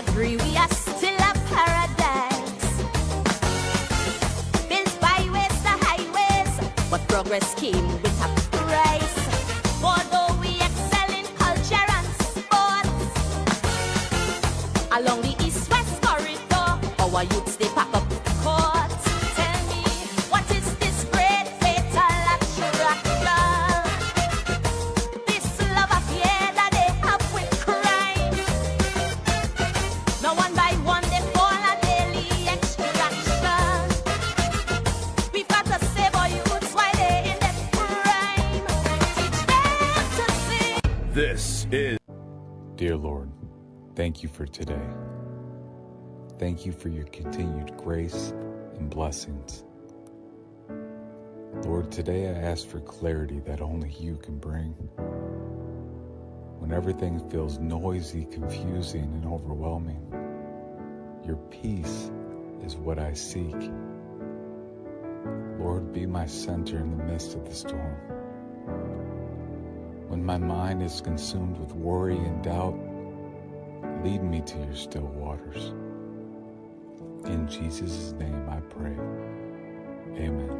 agree we are still a paradise. Built byways to highways, but progress came with a price. Although we excel in culture and sports, along the east-west corridor, our youths they pack up courts. Tell me, what is this great fatal attraction? This love affair that they have with crime. Now one by one they fall a daily extraction. We've got to save our youths while they're in their prime. Teach them to sing. This is... Dear Lord, thank you for today. Thank you for your continued grace and blessings. Lord, today I ask for clarity that only you can bring. When everything feels noisy, confusing, and overwhelming, your peace is what I seek. Lord, be my center in the midst of the storm. When my mind is consumed with worry and doubt, lead me to your still waters. In Jesus' name I pray. Amen.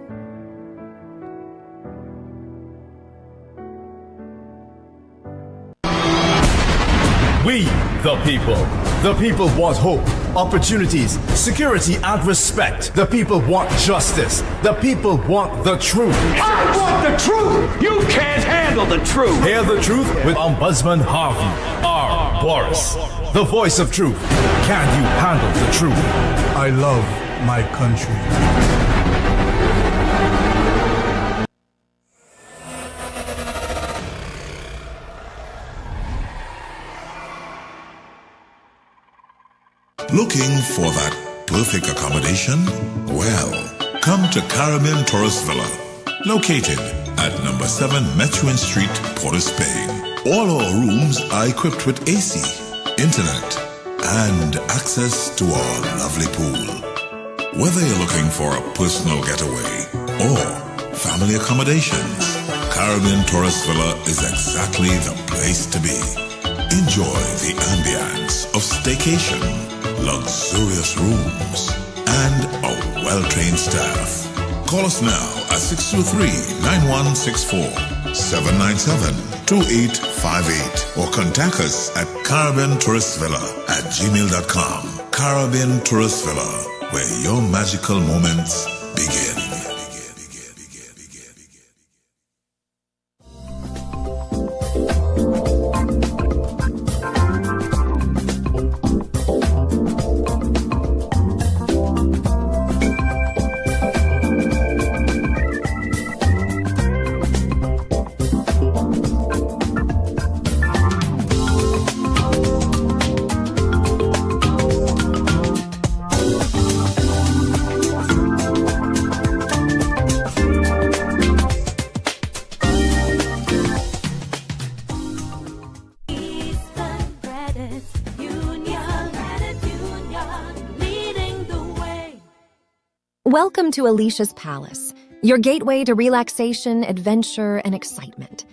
We, the people want hope, opportunities, security, and respect. The people want justice. The people want the truth. I want the truth! You can't handle the truth! Hear the truth with Ombudsman Harvey R. Boris, the voice of truth. Can you handle the truth? I love my country. Looking for that perfect accommodation? Well, come to Caribbean Tourist Villa, located at number 7 Methuen Street, Port of Spain. All our rooms are equipped with AC, internet, and access to our lovely pool. Whether you're looking for a personal getaway or family accommodations, Caribbean Tourist Villa is exactly the place to be. Enjoy the ambience of staycation, luxurious rooms, and a well-trained staff. Call us now at 623-9164, 797-2858, or contact us at caribbeantourist.villa@gmail.com. Caribbean Tourist Villa, where your magical moments begin. Welcome to Alicia's Palace, your gateway to relaxation, adventure, and excitement.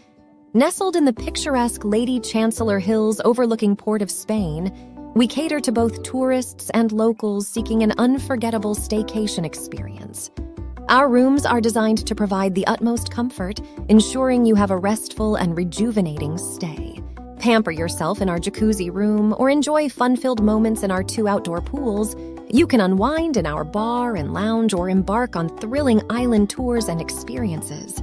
Nestled in the picturesque Lady Chancellor Hills overlooking Port of Spain, we cater to both tourists and locals seeking an unforgettable staycation experience. Our rooms are designed to provide the utmost comfort, ensuring you have a restful and rejuvenating stay. Pamper yourself in our jacuzzi room or enjoy fun-filled moments in our 2 outdoor pools. You can unwind in our bar and lounge or embark on thrilling island tours and experiences.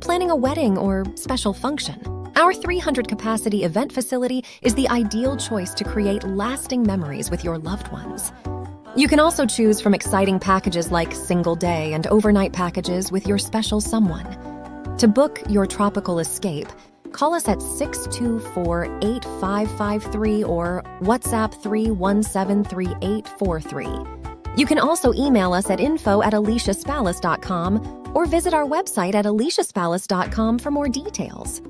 Planning a wedding or special function, our 300-capacity event facility is the ideal choice to create lasting memories with your loved ones. You can also choose from exciting packages like single day and overnight packages with your special someone. To book your tropical escape, call us at 624-8553 or WhatsApp 3173843. You can also email us at info@aliciaspalace.com or visit our website at aliciaspalace.com for more details.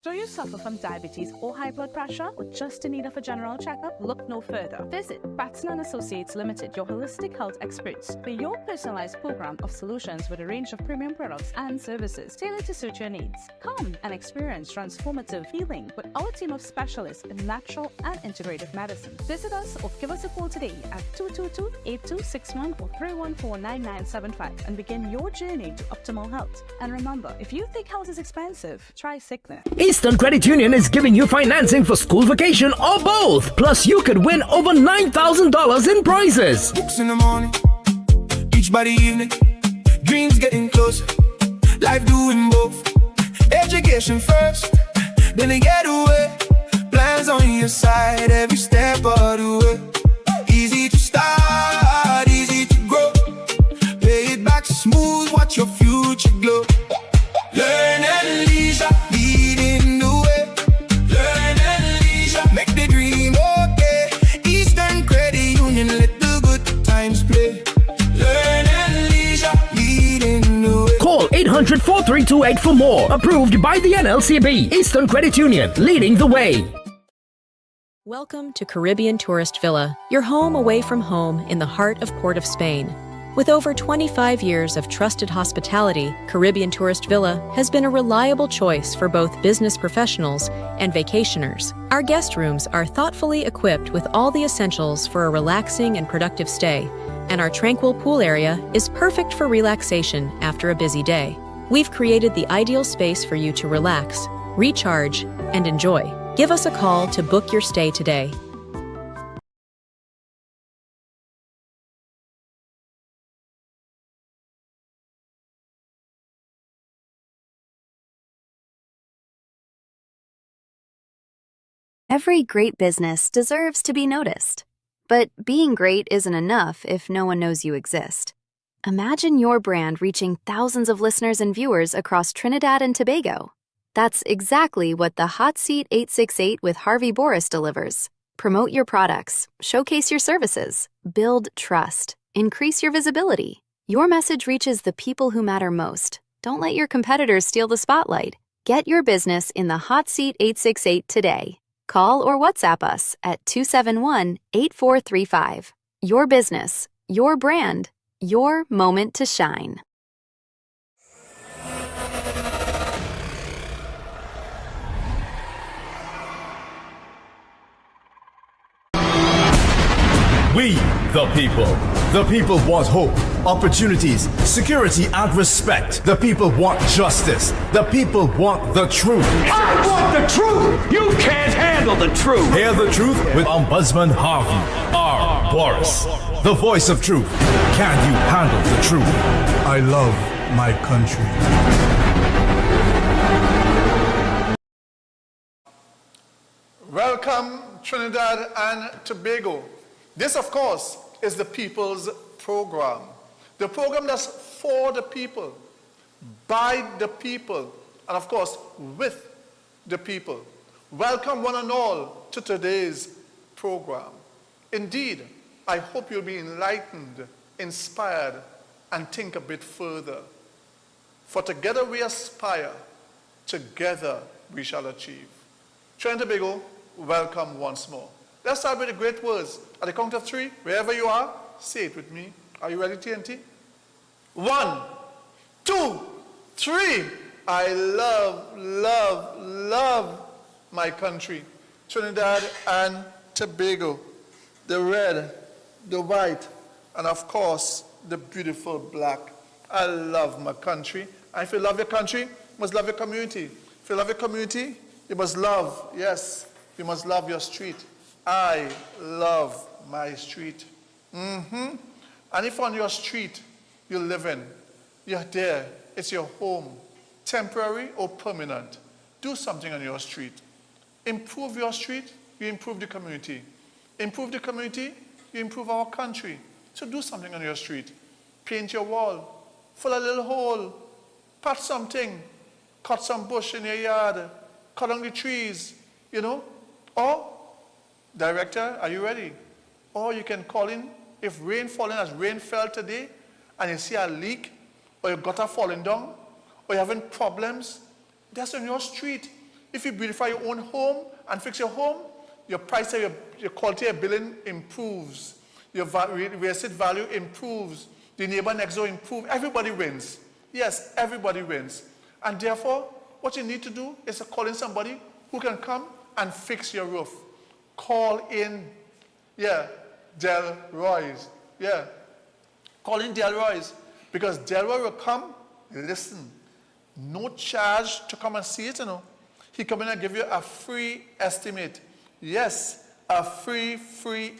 So you suffer from diabetes or high blood pressure, or just in need of a general checkup? Look no further. Visit Batson & Associates Limited, your holistic health experts, for your personalized program of solutions with a range of premium products and services tailored to suit your needs. Come and experience transformative healing with our team of specialists in natural and integrative medicine. Visit us or give us a call today at 222-8261 or 314-9975 and begin your journey to optimal health. And remember, if you think health is expensive, try Cigna. Eastern Credit Union is giving you financing for school vacation or both. Plus, you could win over $9,000 in prizes. Books in the morning, each by the evening, dreams getting closer, life doing both. Education first, then they get away. Plans on your side every step of the way. Easy to start, easy to grow. Pay it back smooth, watch your future glow. Learn and leisure, leading the way. Learn and leisure, make the dream okay. Eastern Credit Union, let the good times play. Learn and leisure, leading the way. Call 800-4328 for more. Approved by the NLCB. Eastern Credit Union, leading the way. Welcome to Caribbean Tourist Villa, your home away from home in the heart of Port of Spain. With over 25 years of trusted hospitality, Caribbean Tourist Villa has been a reliable choice for both business professionals and vacationers. Our guest rooms are thoughtfully equipped with all the essentials for a relaxing and productive stay, and our tranquil pool area is perfect for relaxation after a busy day. We've created the ideal space for you to relax, recharge, and enjoy. Give us a call to book your stay today. Every great business deserves to be noticed. But being great isn't enough if no one knows you exist. Imagine your brand reaching thousands of listeners and viewers across Trinidad and Tobago. That's exactly what the Hot Seat 868 with Harvey Boris delivers. Promote your products, showcase your services, build trust, increase your visibility. Your message reaches the people who matter most. Don't let your competitors steal the spotlight. Get your business in the Hot Seat 868 today. Call or WhatsApp us at 271-8435. Your business, your brand, your moment to shine. We, the people want hope, opportunities, security, and respect. The people want justice. The people want the truth. I want the truth! You can't handle the truth! Hear the truth with Ombudsman Harvey R. Boris, the voice of truth. Can you handle the truth? I love my country. Welcome, Trinidad and Tobago. This, of course, is the People's Program. The program that's for the people, by the people, and of course, with the people. Welcome one and all to today's program. Indeed, I hope you'll be enlightened, inspired, and think a bit further. For together we aspire, together we shall achieve. Trinidad and Tobago, welcome once more. Let's start with the great words. At the count of three, wherever you are, say it with me. Are you ready, TNT? 1, 2, 3. I love, love, love my country. Trinidad and Tobago. The red, the white, and of course, the beautiful black. I love my country. And if you love your country, you must love your community. If you love your community, you must love, yes, you must love your street. I love my street. And if on your street you live in, you're there, it's your home, temporary or permanent, do something on your street. Improve your street, you improve the community. Improve the community, you improve our country. So do something on your street. Paint your wall, fill a little hole, patch something, cut some bush in your yard, cut down the trees, you know, or director, are you ready? Or you can call in, if rain falling as rain fell today, and you see a leak, or your gutter falling down, or you're having problems, that's on your street. If you beautify your own home and fix your home, your price of your quality of billing improves. Your real estate value improves. The neighbor next door improves. Everybody wins. Yes, everybody wins. And therefore, what you need to do is to call in somebody who can come and fix your roof. Call in, Del Roy's. Call in Del Roy's. Because Del Roy will come, listen, no charge to come and see it, He come in and give you a free estimate. Yes, a free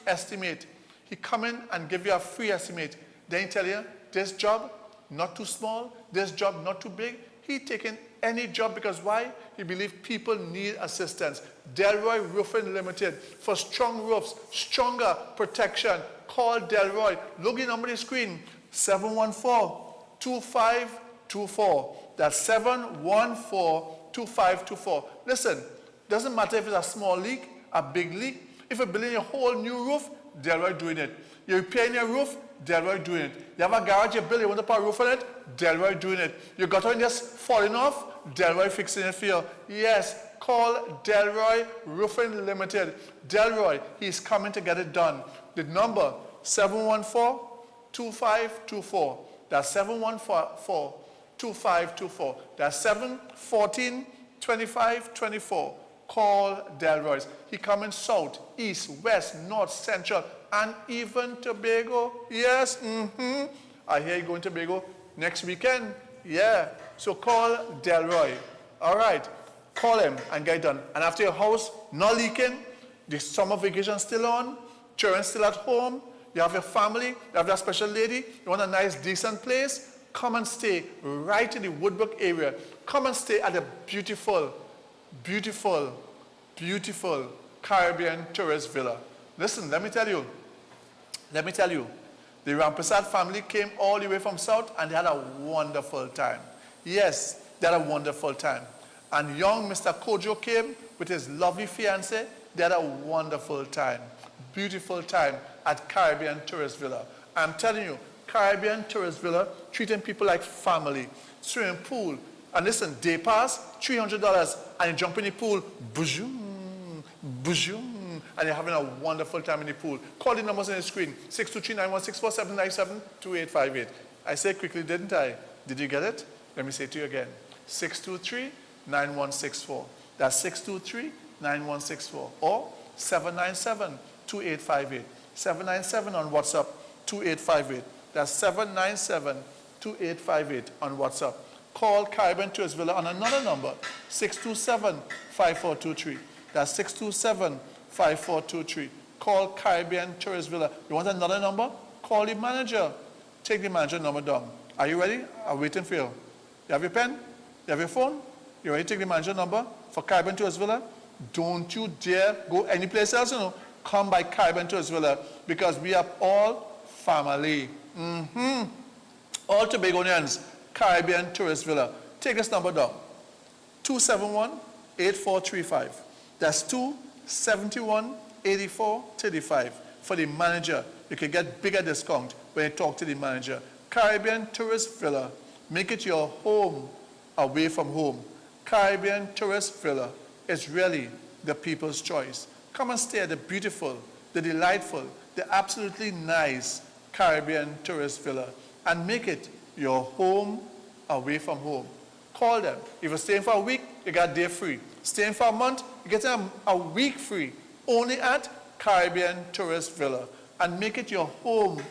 estimate. He come in and give you a free estimate. Then he tell you, this job, not too small, this job, not too big. He taking any job because why? He believes people need assistance. Delroy Roofing Limited for strong roofs, stronger protection. Call Delroy. Look at the number on the screen, 714-2524. That's 714-2524. Listen, doesn't matter if it's a small leak, a big leak. If you're building a whole new roof, Delroy doing it. You're repairing your roof, Delroy doing it. You have a garage you build, you want to put a roof on it, Delroy doing it. Your gutter just falling off, Delroy fixing it for you. Yes, call Delroy Roofing Limited. Delroy, he's coming to get it done. The number, 714-2524. That's 714-2524. That's 714-2524. Call Delroy's. He coming south, east, west, north, central, and even Tobago. Yes, I hear you going to Tobago next weekend. Yeah, so call Delroy. All right, call him and get it done. And after your house not leaking, the summer vacation still on, children still at home, you have your family, you have that special lady, you want a nice, decent place, come and stay right in the Woodbrook area. Come and stay at the beautiful Caribbean Tourist Villa. Listen, let me tell you, the Rampersad family came all the way from south and they had a wonderful time. Yes, they had a wonderful time. And young Mr. Kojo came with his lovely fiancée. They had a wonderful time, beautiful time at Caribbean Tourist Villa. I'm telling you, Caribbean Tourist Villa treating people like family. Swimming pool. And listen, day pass, $300, and you jump in the pool, boom, boom, and you're having a wonderful time in the pool. Call the numbers on the screen, 623-916-4797-2858. I said quickly, didn't I? Did you get it? Let me say it to you again, 623-9164. That's 623-9164, or 797-2858. 797 on WhatsApp, 2858. That's 797-2858 on WhatsApp. Call Caribbean Tourist Villa on another number, 627-5423. That's 627-5423. Call Caribbean Tourist Villa. You want another number? Call the manager. Take the manager number down. Are you ready? I'm waiting for you. You have your pen? You have your phone? You ready to take the manager number for Caribbean Tourist Villa? Don't you dare go anyplace else, Come by Caribbean Tourist Villa because we are all family. All Tobagonians. Caribbean Tourist Villa. Take this number down, 271-8435. That's 271-8435. For the manager, you can get bigger discount when you talk to the manager. Caribbean Tourist Villa. Make it your home away from home. Caribbean Tourist Villa is really the people's choice. Come and stay at the beautiful, the delightful, the absolutely nice Caribbean Tourist Villa and make it your home away from home. Call them. If you're staying for a week, you got a day free. Staying for a month, you get a week free. Only at Caribbean Tourist Villa. And make it your home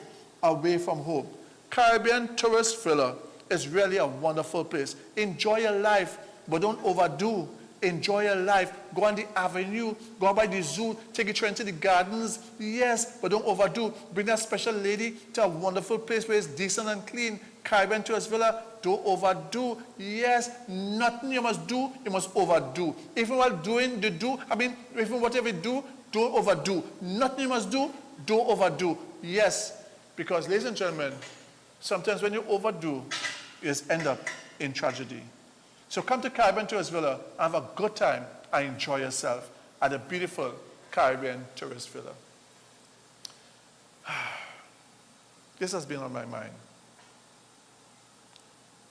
away from home. Caribbean Tourist Villa is really a wonderful place. Enjoy your life, but don't overdo. Enjoy your life. Go on the avenue. Go by the zoo. Take your train to the gardens. Yes, but don't overdo. Bring that special lady to a wonderful place where it's decent and clean. Caribbean Tourist Villa. Don't overdo. Yes, nothing you must do, you must overdo. Even while doing the do, even whatever you do, don't overdo. Nothing you must do, don't overdo. Yes, because ladies and gentlemen, sometimes when you overdo, you just end up in tragedy. So come to Caribbean Tourist Villa and have a good time and enjoy yourself at a beautiful Caribbean Tourist Villa. This has been on my mind.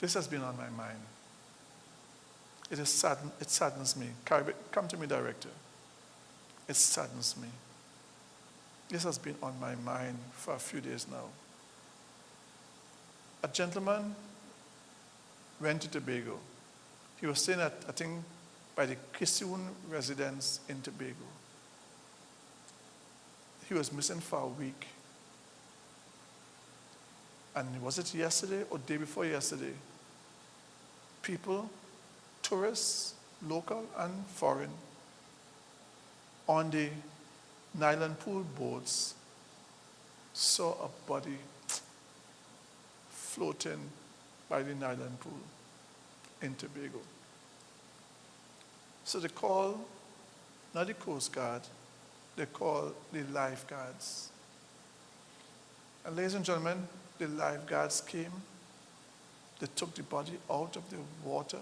This has been on my mind. It saddens me. Come to me, director. It saddens me. This has been on my mind for a few days now. A gentleman went to Tobago. He was staying at, I think, by the Kissoon residence in Tobago. He was missing for a week. And was it yesterday or day before yesterday? People, tourists, local and foreign, on the Nyland Pool boats, saw a body floating by the Nyland Pool in Tobago. So they call, not the Coast Guard, they call the lifeguards. And ladies and gentlemen, the lifeguards came, they took the body out of the water.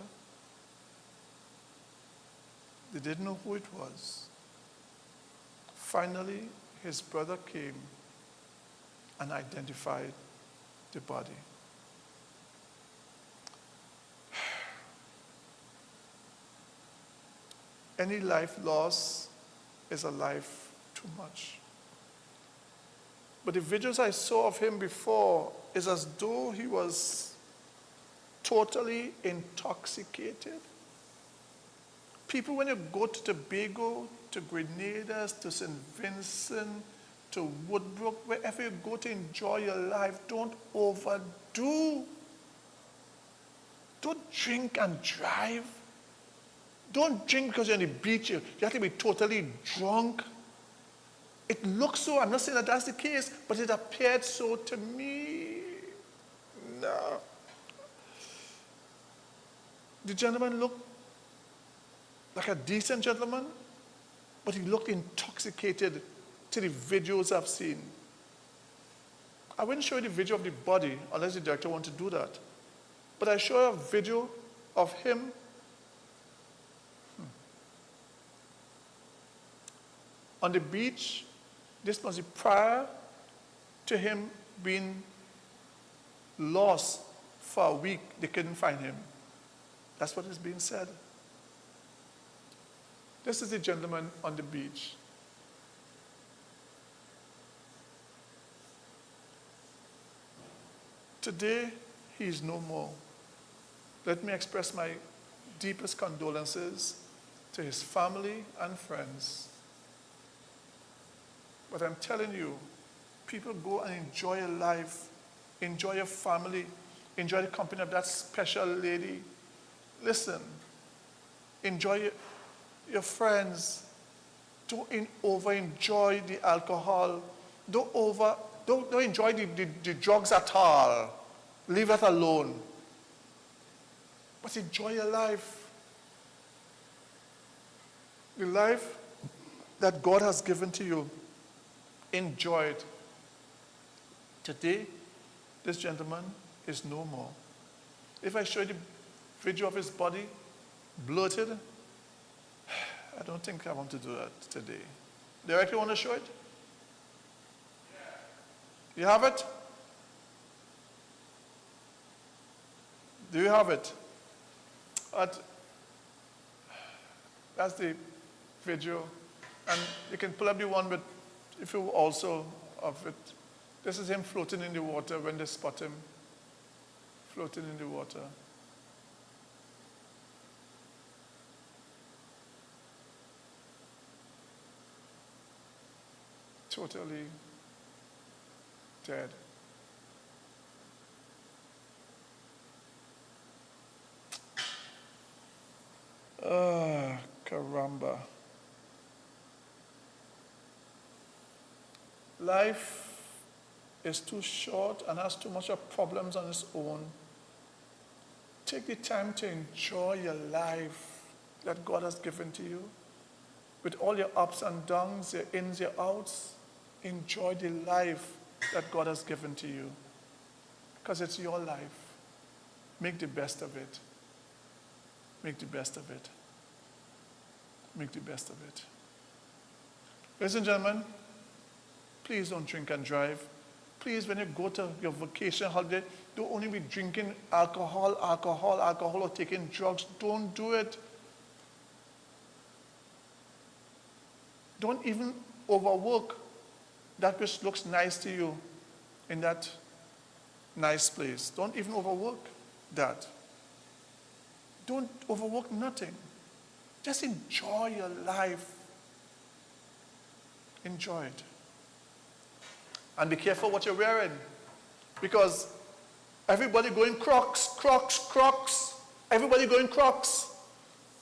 They didn't know who it was. Finally, his brother came and identified the body. Any life loss is a life too much. But the videos I saw of him before is as though he was totally intoxicated. People, when you go to Tobago, to Grenada, to St. Vincent, to Woodbrook, wherever you go to enjoy your life, don't overdo. Don't drink and drive. Don't drink because you're on the beach. You have to be totally drunk. It looks so. I'm not saying that that's the case, but it appeared so to me. No. The gentleman looked like a decent gentleman, but he looked intoxicated to the videos I've seen. I wouldn't show you the video of the body unless the director wants to do that. But I show you a video of him on the beach. This must be prior to him being lost for a week. They couldn't find him. That's what is being said. This is the gentleman on the beach. Today, he is no more. Let me express my deepest condolences to his family and friends. But I'm telling you, people go and enjoy your life, enjoy your family, enjoy the company of that special lady. Listen, enjoy your friends. Don't over-enjoy the alcohol. Don't enjoy the drugs at all. Leave it alone. But enjoy your life. The life that God has given to you. Enjoy it. Today, this gentleman is no more. If I show you the video of his body, bloated, I don't think I want to do that today. Director, want to show it? You have it? Do you have it? That's the video. And you can pull up the one with, if you also of it. This is him floating in the water when they spot him. Floating in the water. Totally dead. Caramba. Life is too short and has too much of problems on its own. Take the time to enjoy your life that God has given to you. With all your ups and downs, your ins, your outs, enjoy the life that God has given to you. Because it's your life. Make the best of it. Make the best of it. Make the best of it. Ladies and gentlemen, please don't drink and drive. Please, when you go to your vacation holiday, don't only be drinking alcohol, or taking drugs. Don't do it. Don't even overwork that which looks nice to you in that nice place. Don't even overwork that. Don't overwork nothing. Just enjoy your life. Enjoy it. And be careful what you're wearing. Because everybody going Crocs. Everybody going Crocs.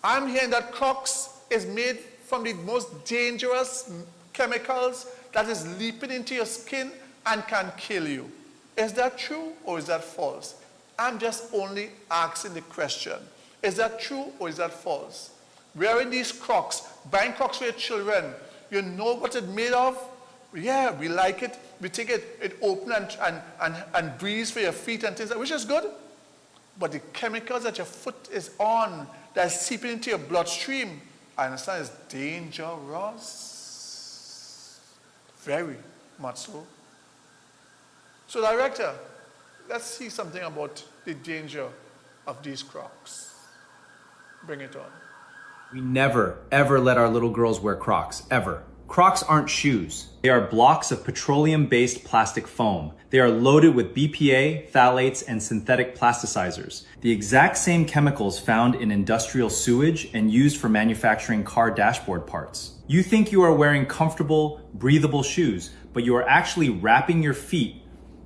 I'm hearing that Crocs is made from the most dangerous chemicals that is leaping into your skin and can kill you. Is that true or is that false? I'm just only asking the question. Is that true or is that false? Wearing these Crocs, buying Crocs for your children, you know what it's made of? Yeah, we like it. We take it, it open and breeze for your feet and things, which is good. But the chemicals that your foot is on, that's seeping into your bloodstream, I understand it's dangerous. Very much so. So, Director, let's see something about the danger of these Crocs. Bring it on. We never, ever let our little girls wear Crocs, ever. Crocs aren't shoes. They are blocks of petroleum-based plastic foam. They are loaded with BPA, phthalates, and synthetic plasticizers, the exact same chemicals found in industrial sewage and used for manufacturing car dashboard parts. You think you are wearing comfortable, breathable shoes, but you are actually wrapping your feet,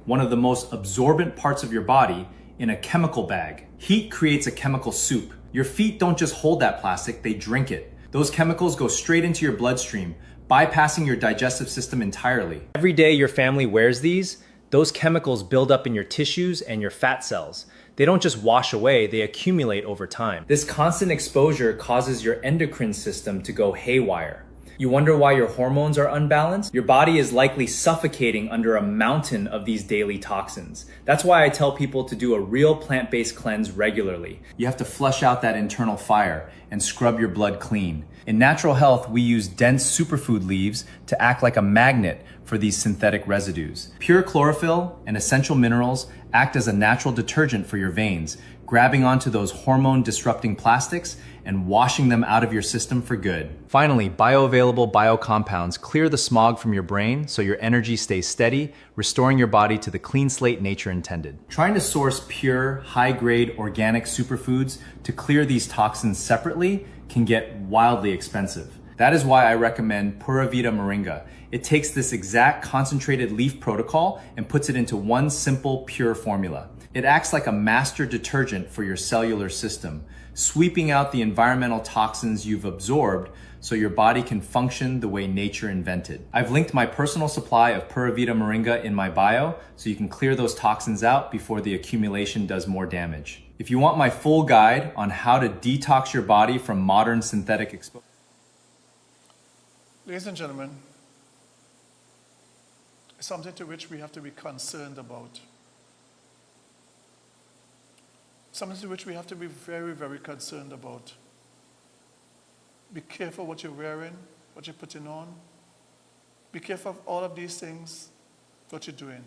one of the most absorbent parts of your body, in a chemical bag. Heat creates a chemical soup. Your feet don't just hold that plastic, they drink it. Those chemicals go straight into your bloodstream, bypassing your digestive system entirely. Every day your family wears these, those chemicals build up in your tissues and your fat cells. They don't just wash away, they accumulate over time. This constant exposure causes your endocrine system to go haywire. You wonder why your hormones are unbalanced? Your body is likely suffocating under a mountain of these daily toxins. That's why I tell people to do a real plant-based cleanse regularly. You have to flush out that internal fire and scrub your blood clean. In natural health, we use dense superfood leaves to act like a magnet for these synthetic residues. Pure chlorophyll and essential minerals act as a natural detergent for your veins, grabbing onto those hormone-disrupting plastics and washing them out of your system for good. Finally, bioavailable biocompounds clear the smog from your brain so your energy stays steady, restoring your body to the clean slate nature intended. Trying to source pure, high-grade organic superfoods to clear these toxins separately can get wildly expensive. That is why I recommend Pura Vida Moringa. It takes this exact concentrated leaf protocol and puts it into one simple, pure formula. It acts like a master detergent for your cellular system, sweeping out the environmental toxins you've absorbed so your body can function the way nature invented. I've linked my personal supply of Pura Vida Moringa in my bio so you can clear those toxins out before the accumulation does more damage. If you want my full guide on how to detox your body from modern synthetic exposure. Ladies and gentlemen, it's something to which we have to be concerned about. Something to which we have to be very, very concerned about. Be careful what you're wearing, what you're putting on. Be careful of all of these things, what you're doing.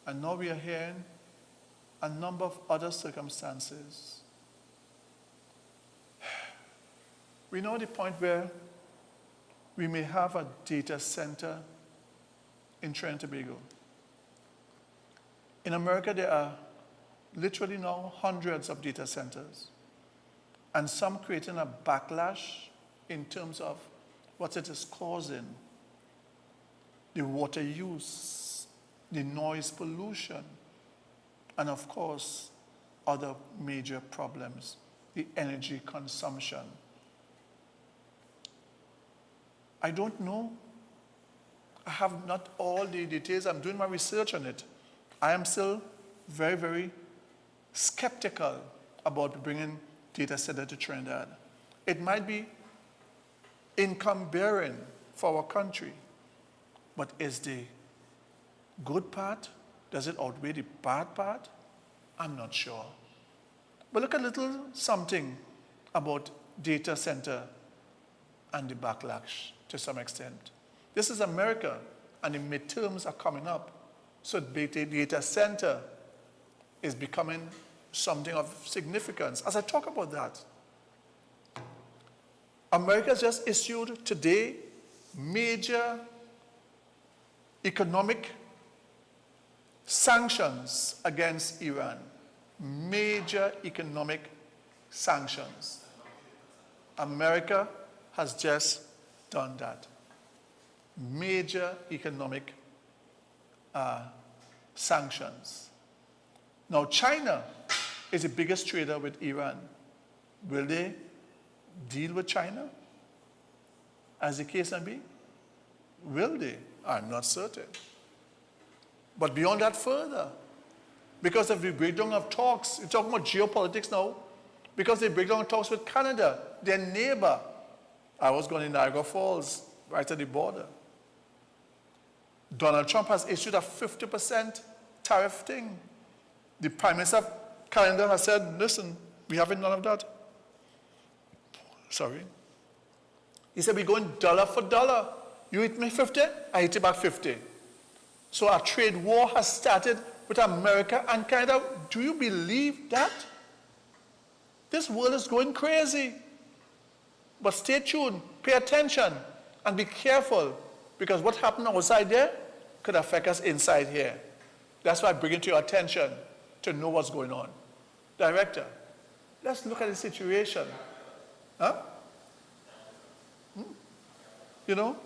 And now we are hearing a number of other circumstances. We know the point where we may have a data center in Trinidad and Tobago. In America, there are literally now hundreds of data centers, and some creating a backlash in terms of what it is causing, the water use, the noise pollution, and of course, other major problems, the energy consumption. I don't know. I have not all the details. I'm doing my research on it. I am still very, very skeptical about bringing data center to Trinidad. It might be income bearing for our country, but is the good part, does it outweigh the bad part? I'm not sure. But look a little something about data center and the backlash to some extent. This is America, and the midterms are coming up. So data center is becoming something of significance. As I talk about that, America has just issued today major economic sanctions against Iran. Major economic sanctions. America has just done that. Major economic sanctions. Now, China is the biggest trader with Iran. Will they deal with China, as the case may be? Will they? I'm not certain. But beyond that further, because of the breakdown of talks, we're talking about geopolitics now, because they break down talks with Canada, their neighbor. I was going to Niagara Falls, right at the border. Donald Trump has issued a 50% tariff thing. The Prime Minister of Canada has said, listen, we haven't none of that. Sorry. He said, we're going dollar for dollar. You hit me 50, I hit you back 50. So a trade war has started with America and Canada. Do you believe that? This world is going crazy. But stay tuned, pay attention, and be careful, because what happened outside there could affect us inside here. That's why I bring it to your attention to know what's going on. Director, let's look at the situation. Huh? You know,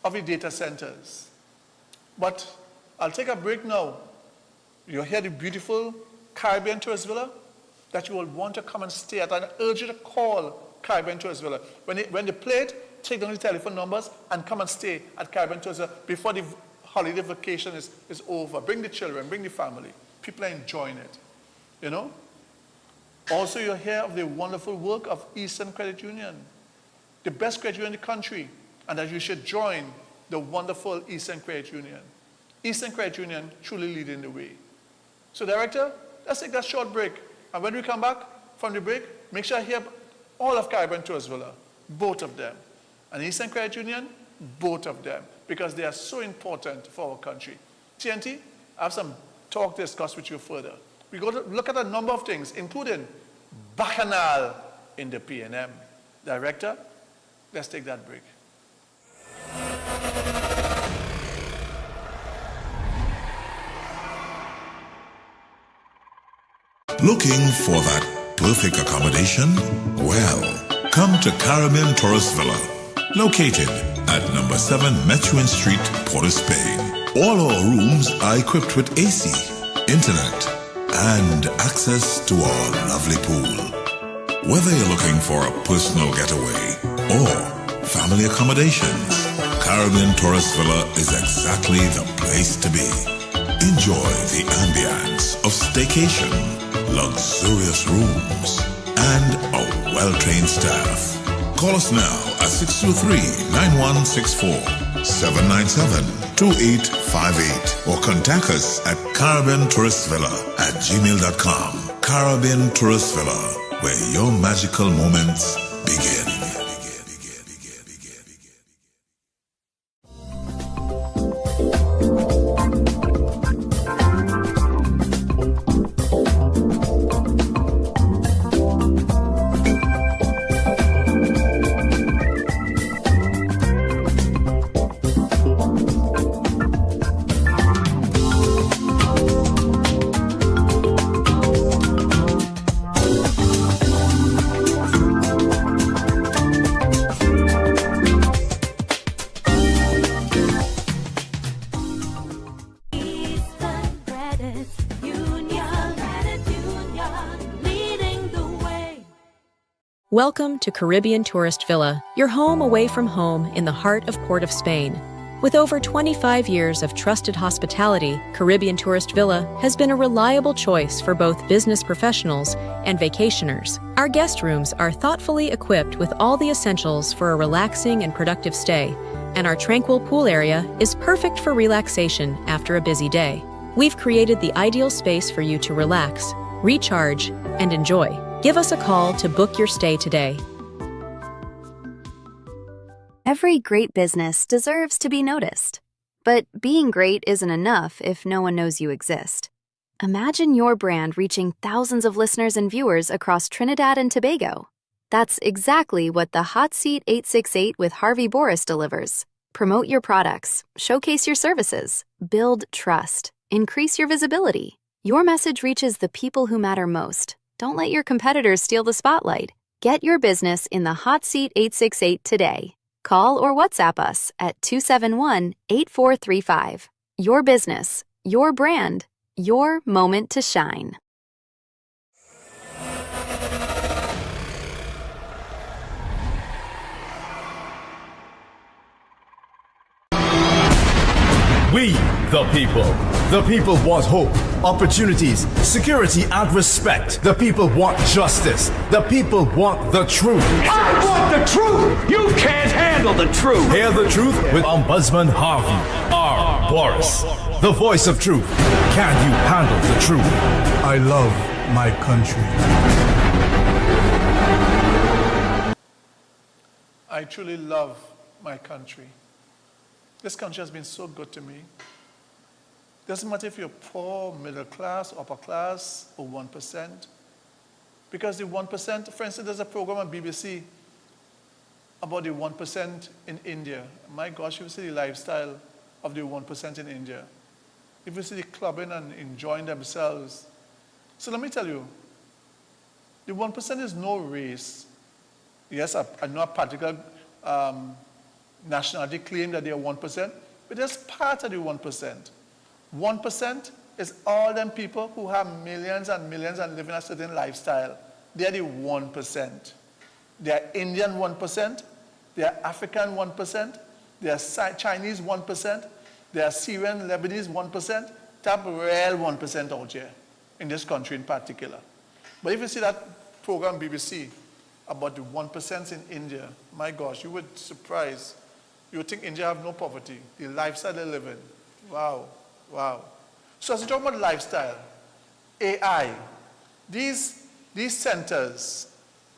of the data centers. But I'll take a break now. You hear the beautiful Caribbean Tourist Villa that you will want to come and stay at. And I urge you to call Caribbean Tourist Villa. When they play it, take down the telephone numbers and come and stay at Caribbean Tourist Villa before the holiday vacation is over. Bring the children, bring the family. People are enjoying it, you know. Also, you'll hear of the wonderful work of Eastern Credit Union, the best credit union in the country, and that you should join the wonderful Eastern Credit Union. Eastern Credit Union truly leading the way. So, Director, let's take that short break. And when we come back from the break, make sure I hear all of Caribbean Tourist Villa, both of them. And Eastern Credit Union, both of them, because they are so important for our country. TNT, I have some talk to discuss with you further. We're going to look at a number of things, including Bacchanal in the PNM. Director, let's take that break. Looking for that perfect accommodation? Well, come to Caribbean Tourist Villa, located at number 7 Methuen Street, Port of Spain. All our rooms are equipped with AC, internet, and access to our lovely pool. Whether you're looking for a personal getaway or family accommodations, Caribbean Tourist Villa is exactly the place to be. Enjoy the ambience of staycation, luxurious rooms, and a well-trained staff. Call us now at 623-9164, 797-2858, or contact us at caribbeantourist.villa@gmail.com. Caribbean Tourist Villa, where your magical moments begin. Welcome to Caribbean Tourist Villa, your home away from home in the heart of Port of Spain. With over 25 years of trusted hospitality, Caribbean Tourist Villa has been a reliable choice for both business professionals and vacationers. Our guest rooms are thoughtfully equipped with all the essentials for a relaxing and productive stay, and our tranquil pool area is perfect for relaxation after a busy day. We've created the ideal space for you to relax, recharge, and enjoy. Give us a call to book your stay today. Every great business deserves to be noticed. But being great isn't enough if no one knows you exist. Imagine your brand reaching thousands of listeners and viewers across Trinidad and Tobago. That's exactly what the Hot Seat 868 with Harvey Boris delivers. Promote your products, showcase your services, build trust, increase your visibility. Your message reaches the people who matter most. Don't let your competitors steal the spotlight. Get your business in the Hot Seat 868 today. Call or WhatsApp us at 271-8435. Your business, your brand, your moment to shine. We, the people want hope, opportunities, security, and respect. The people want justice. The people want the truth. I want the truth! You can't handle the truth! Hear the truth with Ombudsman Harvey R. Boris, the voice of truth. Can you handle the truth? I love my country. I truly love my country. This country has been so good to me. Doesn't matter if you're poor, middle class, upper class, or 1%. Because the 1%, for instance, there's a program on BBC about the 1% in India. My gosh, you see the lifestyle of the 1% in India. If you see the clubbing and enjoying themselves. So let me tell you, the 1% is no race. Yes, I know a particular nationality claim that they are 1%, but that's part of the 1%. 1% is all them people who have millions and millions and live in a certain lifestyle. They are the 1%. They are Indian 1%, they are African 1%, they are Chinese 1%, they are Syrian, Lebanese 1%, top real 1% out here, in this country in particular. But if you see that program BBC about the 1% in India, my gosh, you would surprise. You would think India have no poverty, the lifestyle they live in. Wow, wow. So as we talk about lifestyle, AI, these centers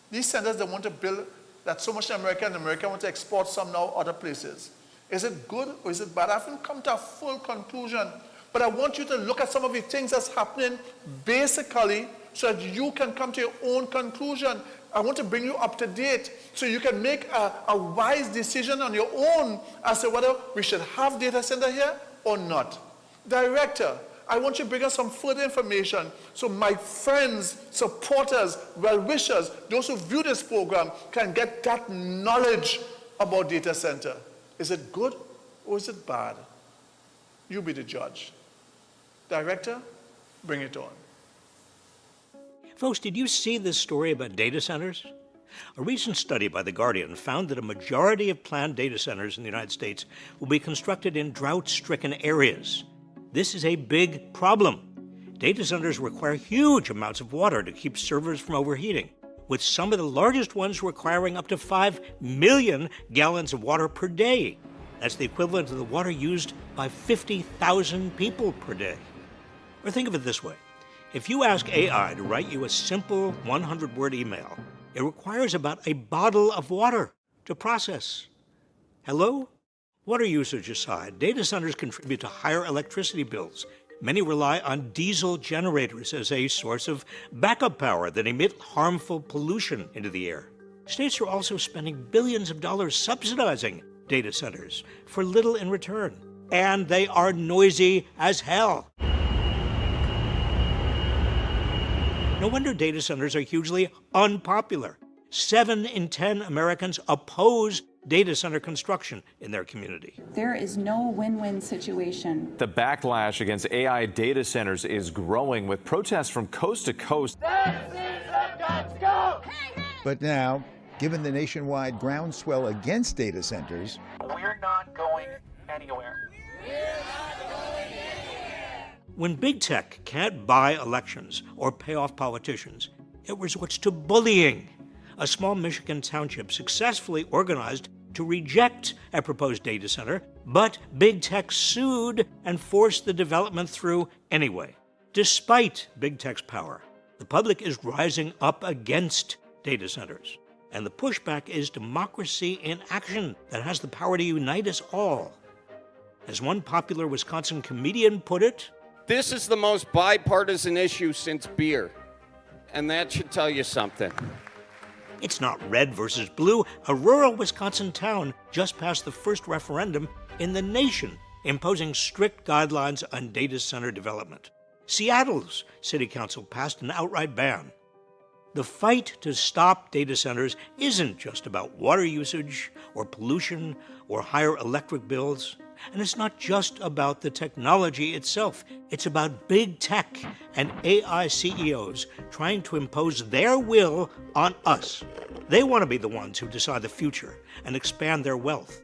that want to build, that so much in America, and America want to export some now other places. Is it good or is it bad? I haven't come to a full conclusion, but I want you to look at some of the things that's happening basically so that you can come to your own conclusion. I want to bring you up to date so you can make a wise decision on your own as to whether we should have data center here or not. Director, I want you to bring us some further information so my friends, supporters, well-wishers, those who view this program can get that knowledge about data center. Is it good or is it bad? You be the judge. Director, bring it on. Folks, did you see this story about data centers? A recent study by The Guardian found that a majority of planned data centers in the United States will be constructed in drought-stricken areas. This is a big problem. Data centers require huge amounts of water to keep servers from overheating, with some of the largest ones requiring up to 5 million gallons of water per day. That's the equivalent of the water used by 50,000 people per day. Or think of it this way. If you ask AI to write you a simple 100-word email, it requires about a bottle of water to process. Hello? Water usage aside, data centers contribute to higher electricity bills. Many rely on diesel generators as a source of backup power that emit harmful pollution into the air. States are also spending billions of dollars subsidizing data centers for little in return. And they are noisy as hell. No wonder data centers are hugely unpopular. 7 in 10 Americans oppose data center construction in their community. There is no win-win situation. The backlash against AI data centers is growing, with protests from coast to coast. But now, given the nationwide groundswell against data centers, we're not going anywhere. When big tech can't buy elections or pay off politicians, it resorts to bullying. A small Michigan township successfully organized to reject a proposed data center, but big tech sued and forced the development through anyway. Despite big tech's power, the public is rising up against data centers. And the pushback is democracy in action that has the power to unite us all. As one popular Wisconsin comedian put it, "This is the most bipartisan issue since beer, and that should tell you something." It's not red versus blue. A rural Wisconsin town just passed the first referendum in the nation imposing strict guidelines on data center development. Seattle's city council passed an outright ban. The fight to stop data centers isn't just about water usage or pollution or higher electric bills. And it's not just about the technology itself. It's about big tech and AI CEOs trying to impose their will on us. They want to be the ones who decide the future and expand their wealth.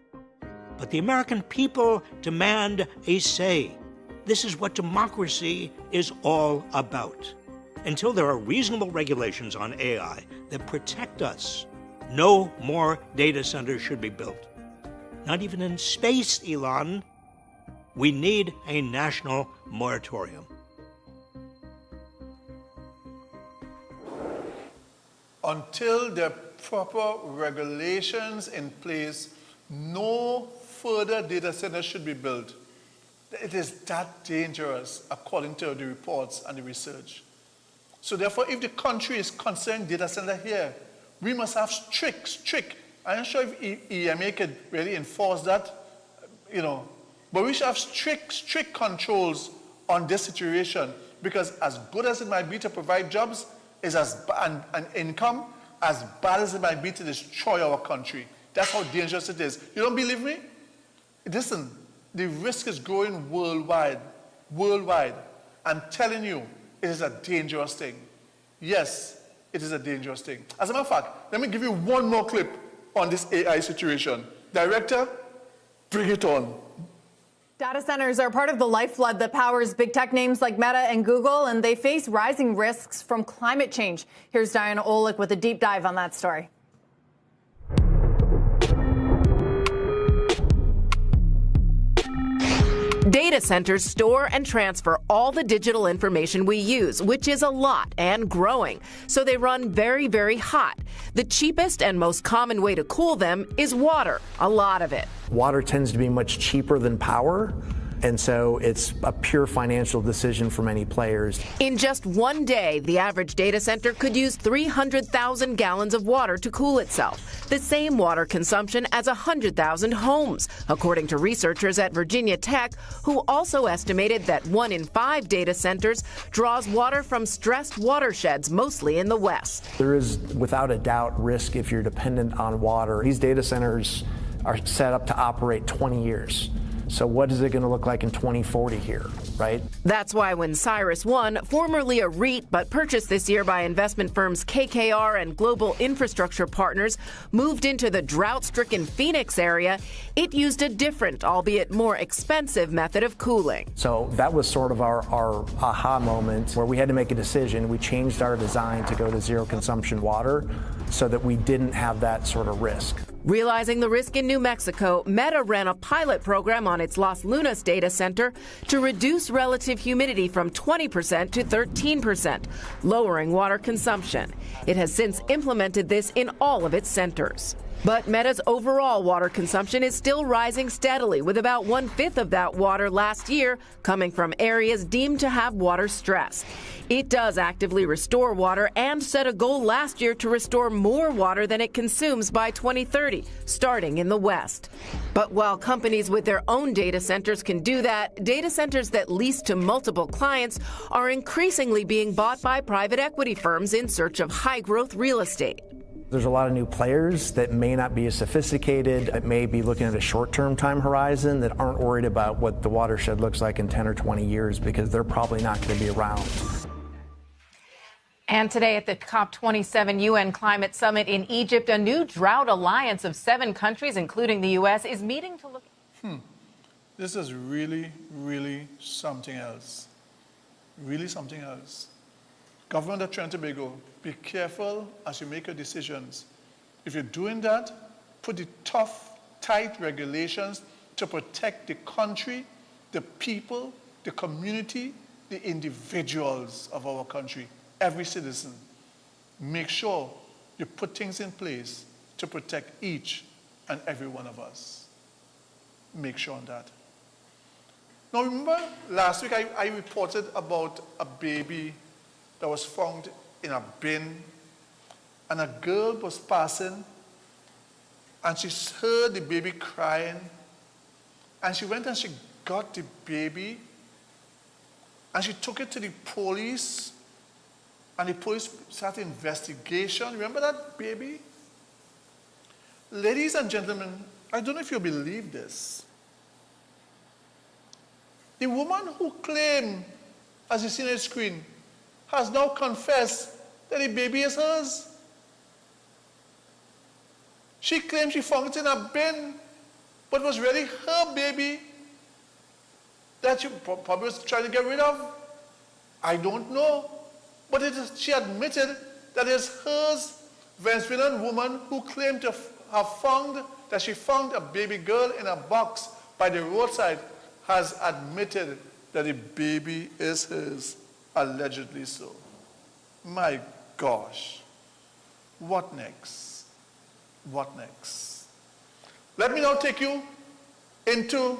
But the American people demand a say. This is what democracy is all about. Until there are reasonable regulations on AI that protect us, no more data centers should be built. Not even in space, Elon. We need a national moratorium. Until there are proper regulations in place, no further data centers should be built. It is that dangerous, according to the reports and the research. So therefore, if the country is considering data center here, we must have strict. I'm not sure if EMA could really enforce that, but we should have strict controls on this situation, because as good as it might be to provide jobs and income, as bad as it might be to destroy our country. That's how dangerous it is. You don't believe me? Listen, the risk is growing worldwide. I'm telling you, it is a dangerous thing. Yes, it is a dangerous thing. As a matter of fact, let me give you one more clip on this AI situation. Director, bring it on. Data centers are part of the lifeblood that powers big tech names like Meta and Google, and they face rising risks from climate change. Here's Diana Olick with a deep dive on that story. Data centers store and transfer all the digital information we use, which is a lot and growing. So they run very, very hot. The cheapest and most common way to cool them is water, a lot of it. Water tends to be much cheaper than power, and so it's a pure financial decision for many players. In just one day, the average data center could use 300,000 gallons of water to cool itself, the same water consumption as 100,000 homes, according to researchers at Virginia Tech, who also estimated that 1 in 5 data centers draws water from stressed watersheds, mostly in the West. There is, without a doubt, risk if you're dependent on water. These data centers are set up to operate 20 years. So what is it going to look like in 2040 here, right? That's why when CyrusOne, formerly a REIT but purchased this year by investment firms KKR and Global Infrastructure Partners, moved into the drought-stricken Phoenix area, it used a different, albeit more expensive, method of cooling. So that was sort of our aha moment where we had to make a decision. We changed our design to go to zero consumption water so that we didn't have that sort of risk. Realizing the risk in New Mexico, Meta ran a pilot program on its Las Lunas data center to reduce relative humidity from 20% to 13%, lowering water consumption. It has since implemented this in all of its centers. But Meta's overall water consumption is still rising steadily, with about 1/5 of that water last year coming from areas deemed to have water stress. It does actively restore water and set a goal last year to restore more water than it consumes by 2030, starting in the West. But while companies with their own data centers can do that, data centers that lease to multiple clients are increasingly being bought by private equity firms in search of high-growth real estate. There's a lot of new players that may not be as sophisticated, that may be looking at a short-term time horizon, that aren't worried about what the watershed looks like in 10 or 20 years because they're probably not going to be around. And today at the COP27 UN Climate Summit in Egypt, a new drought alliance of 7 countries, including the U.S., is meeting to look. This is really, really something else. Really something else. Government of Trinidad and Tobago, be careful as you make your decisions. If you're doing that, put the tough, tight regulations to protect the country, the people, the community, the individuals of our country. Every citizen. Make sure you put things in place to protect each and every one of us. Make sure on that. Now remember last week I reported about a baby that was found in a bin, and a girl was passing and she heard the baby crying, and she went and she got the baby and she took it to the police, and the police started investigation. Remember that baby? Ladies and gentlemen, I don't know if you believe this. The woman who claimed, as you see on the screen, has now confessed that the baby is hers. She claimed she found it in a bin, but it was really her baby that she probably was trying to get rid of. I don't know. But she admitted that it's hers. Venezuelan woman who claimed to have found that she found a baby girl in a box by the roadside has admitted that the baby is hers, allegedly so. My gosh. What next? What next? Let me now take you into,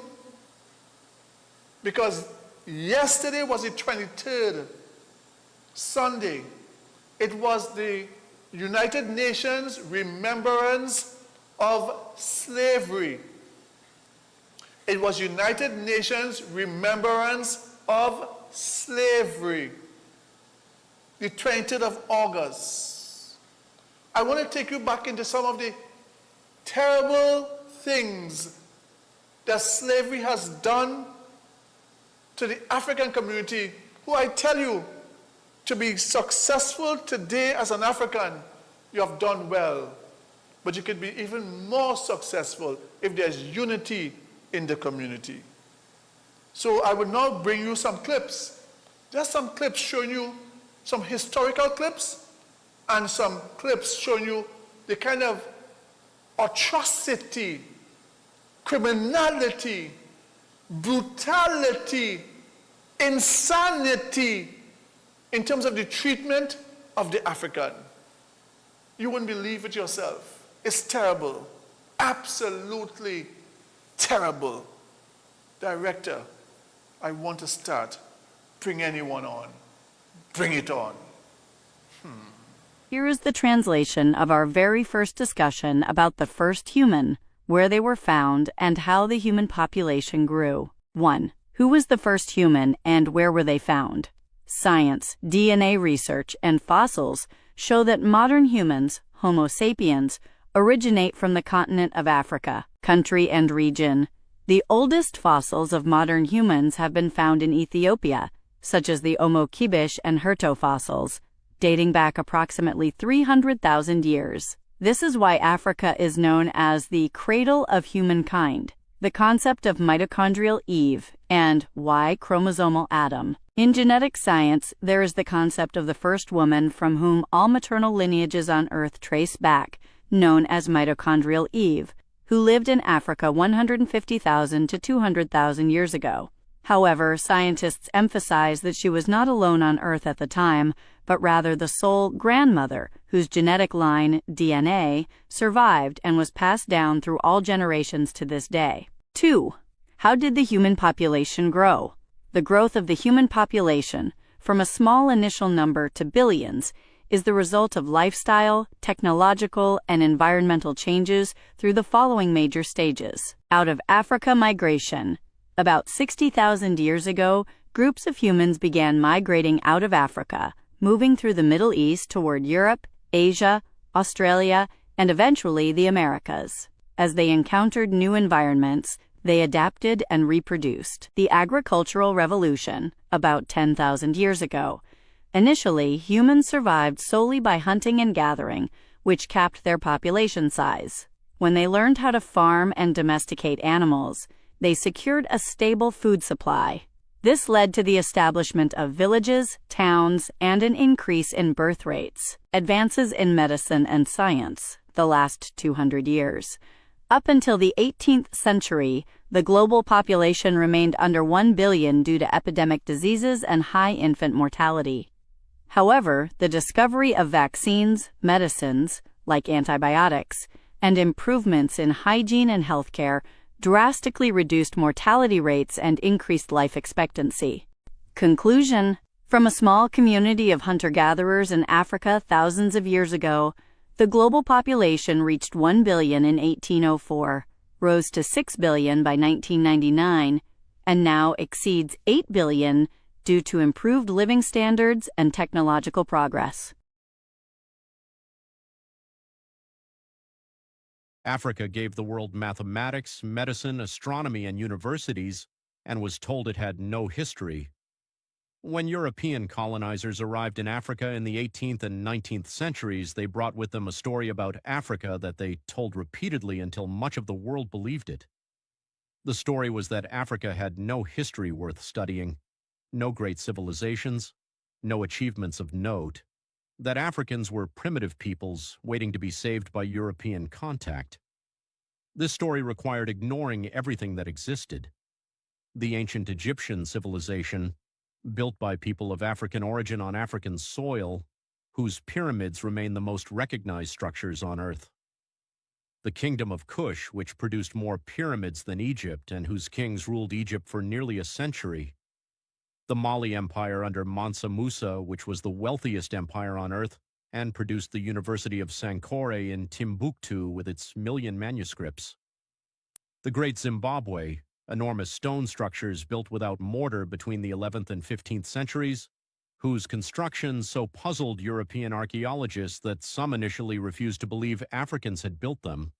because yesterday was the 23rd, Sunday. It was the United Nations Remembrance of Slavery. It was United Nations Remembrance of Slavery. The 20th of August. I want to take you back into some of the terrible things that slavery has done to the African community, who I tell you, to be successful today as an African, you have done well. But you could be even more successful if there's unity in the community. So I will now bring you some clips. Just some clips showing you some historical clips and some clips showing you the kind of atrocity, criminality, brutality, insanity in terms of the treatment of the African. You wouldn't believe it yourself. It's terrible. Absolutely terrible. Director, I want to start. Bring anyone on. Bring it on. Here is the translation of our very first discussion about the first human, where they were found, and how the human population grew. 1. Who was the first human and where were they found? Science, DNA research, and fossils show that modern humans, Homo sapiens, originate from the continent of Africa, country and region. The oldest fossils of modern humans have been found in Ethiopia, such as the Omo Kibish and Herto fossils, dating back approximately 300,000 years. This is why Africa is known as the cradle of humankind, the concept of mitochondrial Eve, and Y chromosomal Adam. In genetic science, there is the concept of the first woman from whom all maternal lineages on Earth trace back, known as mitochondrial Eve, who lived in Africa 150,000 to 200,000 years ago. However, scientists emphasize that she was not alone on Earth at the time, but rather the sole grandmother whose genetic line, DNA, survived and was passed down through all generations to this day. 2. How did the human population grow? The growth of the human population, from a small initial number to billions, is the result of lifestyle, technological, and environmental changes through the following major stages. Out of Africa migration. About 60,000 years ago, groups of humans began migrating out of Africa, moving through the Middle East toward Europe, Asia, Australia, and eventually the Americas. As they encountered new environments, they adapted and reproduced. The agricultural revolution, about 10,000 years ago. Initially, humans survived solely by hunting and gathering, which capped their population size. When they learned how to farm and domesticate animals, they secured a stable food supply. This led to the establishment of villages, towns, and an increase in birth rates. Advances in medicine and science, the last 200 years. Up until the 18th century, the global population remained under 1 billion due to epidemic diseases and high infant mortality. However, the discovery of vaccines, medicines, like antibiotics, and improvements in hygiene and healthcare drastically reduced mortality rates and increased life expectancy. Conclusion: from a small community of hunter-gatherers in Africa thousands of years ago, the global population reached 1 billion in 1804, rose to 6 billion by 1999, and now exceeds 8 billion due to improved living standards and technological progress. Africa gave the world mathematics, medicine, astronomy, and universities, and was told it had no history. When European colonizers arrived in Africa in the 18th and 19th centuries, they brought with them a story about Africa that they told repeatedly until much of the world believed it. The story was that Africa had no history worth studying, no great civilizations, no achievements of note, that Africans were primitive peoples waiting to be saved by European contact. This story required ignoring everything that existed. The ancient Egyptian civilization, built by people of African origin on African soil, whose pyramids remain the most recognized structures on Earth. The Kingdom of Kush, which produced more pyramids than Egypt and whose kings ruled Egypt for nearly a century. The Mali Empire under Mansa Musa, which was the wealthiest empire on Earth and produced the University of Sankore in Timbuktu with its 1,000,000 manuscripts. The Great Zimbabwe, enormous stone structures built without mortar between the 11th and 15th centuries, whose construction so puzzled European archaeologists that some initially refused to believe Africans had built them.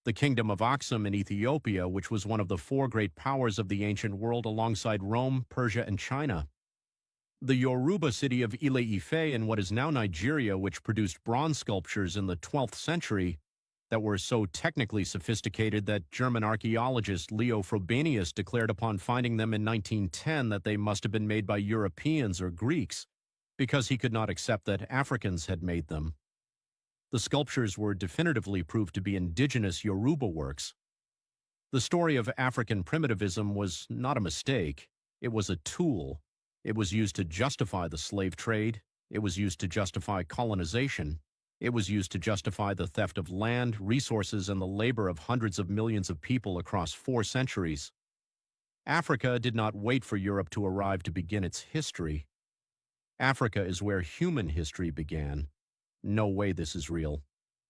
The Kingdom of Aksum in Ethiopia, which was one of the 4 great powers of the ancient world alongside Rome, Persia, and China. The Yoruba city of Ile-Ife in what is now Nigeria, which produced bronze sculptures in the 12th century that were so technically sophisticated that German archaeologist Leo Frobenius declared upon finding them in 1910 that they must have been made by Europeans or Greeks, because he could not accept that Africans had made them. The sculptures were definitively proved to be indigenous Yoruba works. The story of African primitivism was not a mistake. It was a tool. It was used to justify the slave trade. It was used to justify colonization. It was used to justify the theft of land, resources, and the labor of hundreds of millions of people across 4 centuries. Africa did not wait for Europe to arrive to begin its history. Africa is where human history began. No way this is real,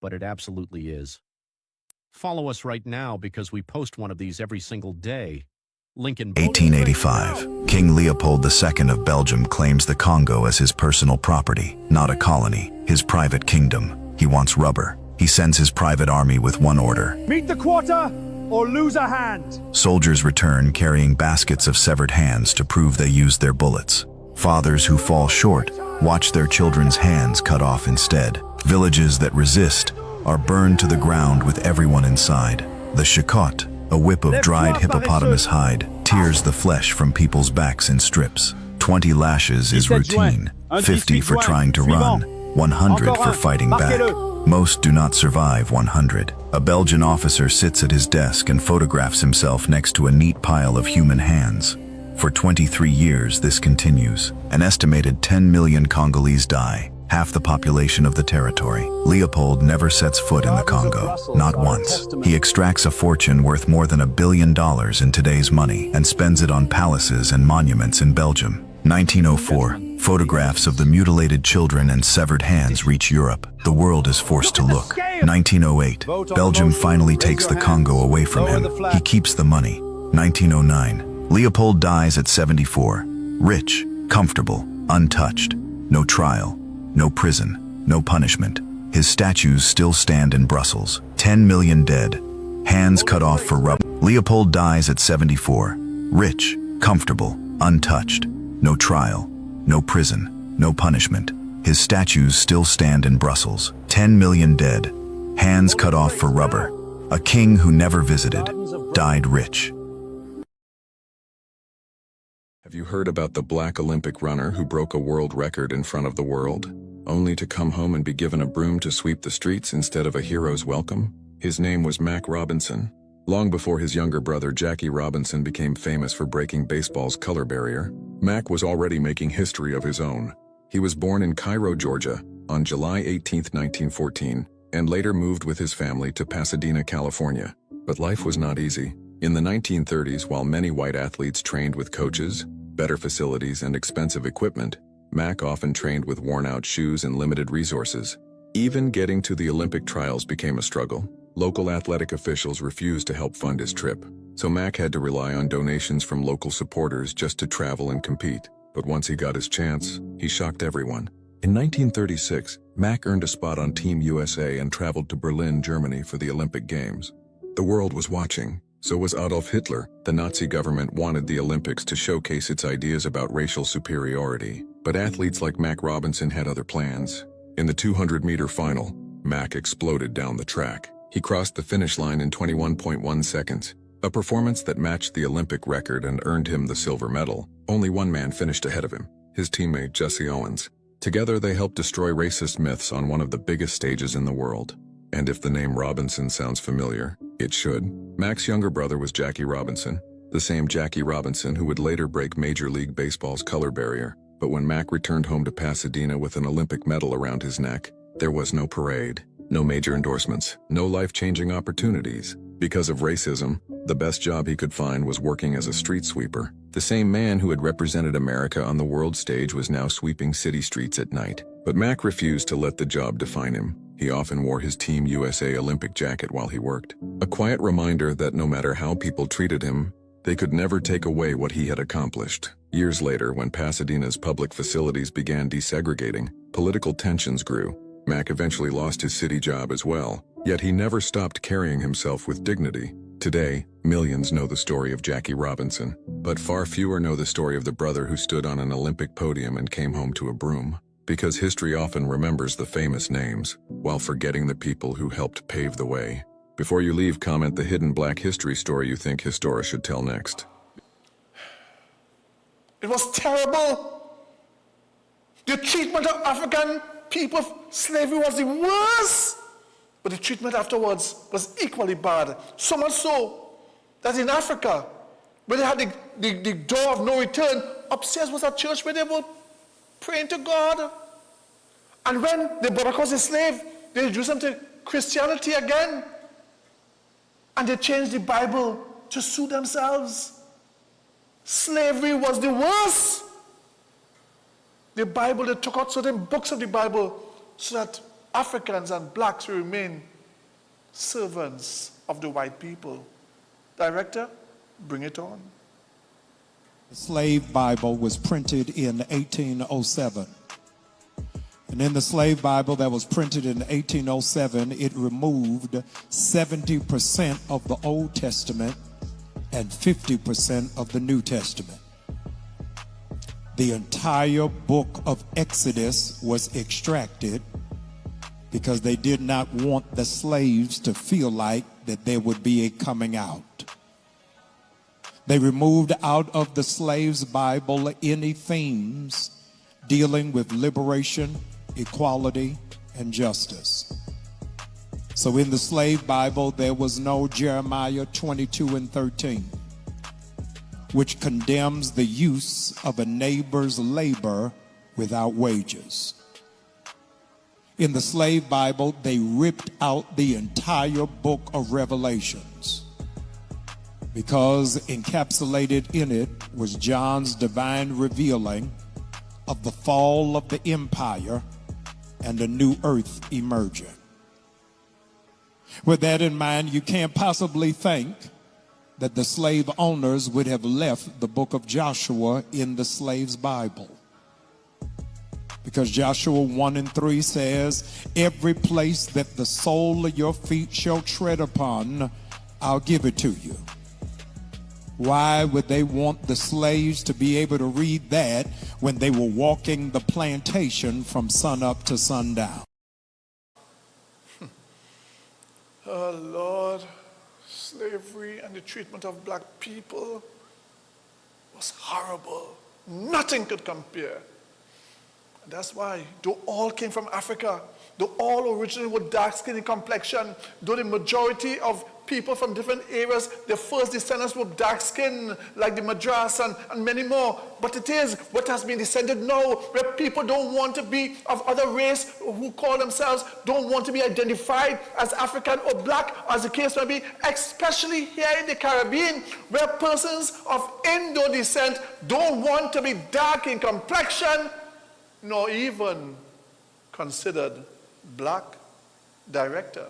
but it absolutely is. Follow us right now because we post one of these every single day. Link in 1885. King Leopold II of Belgium claims the Congo as his personal property, not a colony, his private kingdom. He wants rubber. He sends his private army with one order: meet the quarter or lose a hand. Soldiers return carrying baskets of severed hands to prove they used their bullets. Fathers who fall short watch their children's hands cut off instead. Villages that resist are burned to the ground with everyone inside. The shakot, a whip of dried hippopotamus hide, tears the flesh from people's backs in strips. 20 lashes is routine, 50 for trying to run, 100 for fighting back. Most do not survive 100. A Belgian officer sits at his desk and photographs himself next to a neat pile of human hands. For 23 years, this continues. An estimated 10 million Congolese die, half the population of the territory. Leopold never sets foot in the Congo, not once. He extracts a fortune worth more than $1 billion in today's money and spends it on palaces and monuments in Belgium. 1904, photographs of the mutilated children and severed hands reach Europe. The world is forced to look. 1908, Belgium finally takes the Congo away from him. He keeps the money. 1909, Leopold dies at 74, rich, comfortable, untouched, no trial, no prison, no punishment. His statues still stand in Brussels. 10 million dead, hands cut off for rubber. Leopold dies at 74, rich, comfortable, untouched, no trial, no prison, no punishment. His statues still stand in Brussels. 10 million dead, hands cut off for rubber. A king who never visited, died rich. Have you heard about the black Olympic runner who broke a world record in front of the world, only to come home and be given a broom to sweep the streets instead of a hero's welcome? His name was Mac Robinson. Long before his younger brother Jackie Robinson became famous for breaking baseball's color barrier, Mac was already making history of his own. He was born in Cairo, Georgia, on July 18, 1914, and later moved with his family to Pasadena, California. But life was not easy. In the 1930s, while many white athletes trained with coaches, better facilities, and expensive equipment, Mac often trained with worn-out shoes and limited resources. Even getting to the Olympic trials became a struggle. Local athletic officials refused to help fund his trip, so Mac had to rely on donations from local supporters just to travel and compete. But once he got his chance, he shocked everyone. In 1936, Mac earned a spot on Team USA and traveled to Berlin, Germany for the Olympic Games. The world was watching. So was Adolf Hitler. The Nazi government wanted the Olympics to showcase its ideas about racial superiority. But athletes like Mac Robinson had other plans. In the 200-meter final, Mac exploded down the track. He crossed the finish line in 21.1 seconds, a performance that matched the Olympic record and earned him the silver medal. Only one man finished ahead of him, his teammate Jesse Owens. Together they helped destroy racist myths on one of the biggest stages in the world. And if the name Robinson sounds familiar, it should. Mac's younger brother was Jackie Robinson, the same Jackie Robinson who would later break Major League Baseball's color barrier. But when Mac returned home to Pasadena with an Olympic medal around his neck, there was no parade, no major endorsements, no life-changing opportunities. Because of racism, the best job he could find was working as a street sweeper. The same man who had represented America on the world stage was now sweeping city streets at night. But Mac refused to let the job define him. He often wore his Team USA Olympic jacket while he worked. A quiet reminder that no matter how people treated him, they could never take away what he had accomplished. Years later, when Pasadena's public facilities began desegregating, political tensions grew. Mac eventually lost his city job as well, yet he never stopped carrying himself with dignity. Today, millions know the story of Jackie Robinson, but far fewer know the story of the brother who stood on an Olympic podium and came home to a broom. Because history often remembers the famous names, while forgetting the people who helped pave the way. Before you leave, comment the hidden Black history story you think Histora should tell next. It was terrible. The treatment of African people of slavery was the worst. But the treatment afterwards was equally bad. So much so that in Africa, where they had the door of no return, upstairs was a church where they were praying to God. And when they brought across a slave, they introduced them to Christianity again. And they changed the Bible to suit themselves. Slavery was the worst. The Bible, they took out certain books of the Bible so that Africans and blacks will remain servants of the white people. Director, bring it on. The Slave Bible was printed in 1807. And in the Slave Bible that was printed in 1807, it removed 70% of the Old Testament and 50% of the New Testament. The entire book of Exodus was extracted because they did not want the slaves to feel like that there would be a coming out. They removed out of the slave's Bible any themes dealing with liberation, equality, and justice. So in the slave Bible, there was no Jeremiah 22:13, which condemns the use of a neighbor's labor without wages. In the slave Bible, they ripped out the entire book of Revelations because encapsulated in it was John's divine revealing of the fall of the empire and a new earth emerging. With that in mind, you can't possibly think that the slave owners would have left the book of Joshua in the slave's Bible. Because Joshua 1:3 says, every place that the sole of your feet shall tread upon, I'll give it to you. Why would they want the slaves to be able to read that when they were walking the plantation from sunup to sundown? Oh Lord, slavery and the treatment of black people was horrible. Nothing could compare. That's why. They all came from Africa. They all originally were dark skin in complexion. Though the majority of people from different areas, the first descendants were dark skin, like the Madras and many more. But it is what has been descended now, where people don't want to be of other race, who call themselves, don't want to be identified as African or black, as the case may be, especially here in the Caribbean, where persons of Indo descent don't want to be dark in complexion, nor even considered black. Director,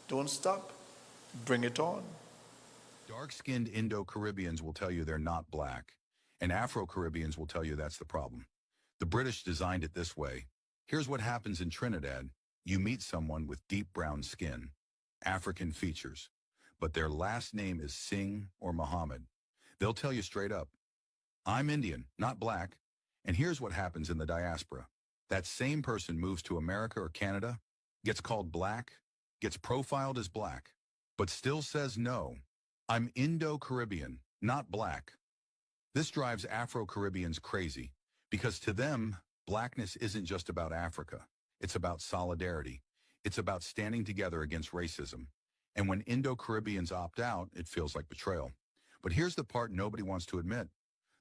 don't stop. Bring it on. Dark-skinned Indo-Caribbeans will tell you they're not black, and Afro-Caribbeans will tell you that's the problem. The British designed it this way. Here's what happens in Trinidad. You meet someone with deep brown skin, African features, but their last name is Singh or Muhammad. They'll tell you straight up, I'm Indian, not black, and here's what happens in the diaspora. That same person moves to America or Canada, gets called black, gets profiled as black, but still says no, I'm Indo-Caribbean, not black. This drives Afro-Caribbeans crazy, because to them, blackness isn't just about Africa. It's about solidarity. It's about standing together against racism. And when Indo-Caribbeans opt out, it feels like betrayal. But here's the part nobody wants to admit.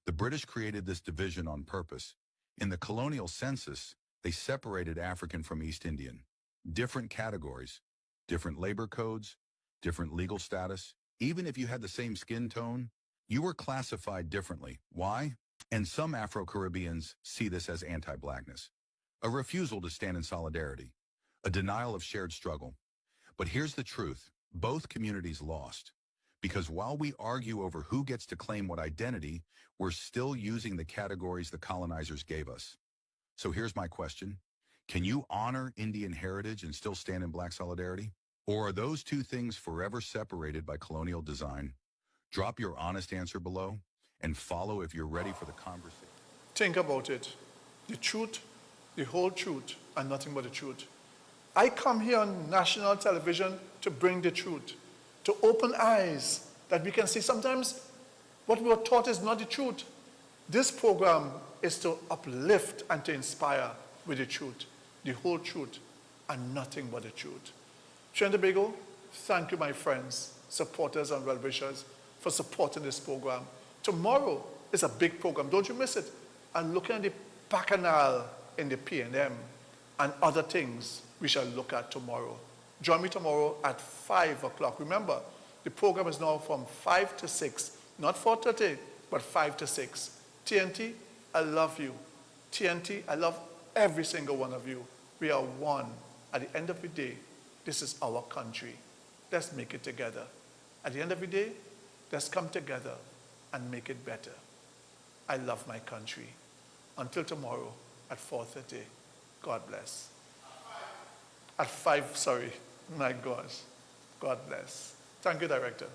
The British created this division on purpose. In the colonial census, they separated African from East Indian. Different categories, different labor codes, different legal status. Even if you had the same skin tone, you were classified differently. Why? And some Afro-Caribbeans see this as anti-blackness, a refusal to stand in solidarity, a denial of shared struggle. But here's the truth. Both communities lost. Because while we argue over who gets to claim what identity, we're still using the categories the colonizers gave us. So here's my question. Can you honor Indian heritage and still stand in black solidarity? Or are those two things forever separated by colonial design? Drop your honest answer below and follow if you're ready for the conversation. Think about it. The truth, the whole truth, and nothing but the truth. I come here on national television to bring the truth, to open eyes that we can see sometimes what we were taught is not the truth. This program is to uplift and to inspire with the truth, the whole truth, and nothing but the truth. Trinidad and Tobago, thank you, my friends, supporters and well-wishers, for supporting this program. Tomorrow is a big program. Don't you miss it. And looking at the bacchanal in the P&M and other things we shall look at tomorrow. Join me tomorrow at 5 o'clock. Remember, the program is now from 5 to 6. Not 4:30, but 5 to 6. TNT, I love you. TNT, I love every single one of you. We are one. At the end of the day, this is our country. Let's make it together. At the end of the day, let's come together and make it better. I love my country. Until tomorrow at 4:30. God bless. At 5, sorry. My gosh. God bless. Thank you, Director.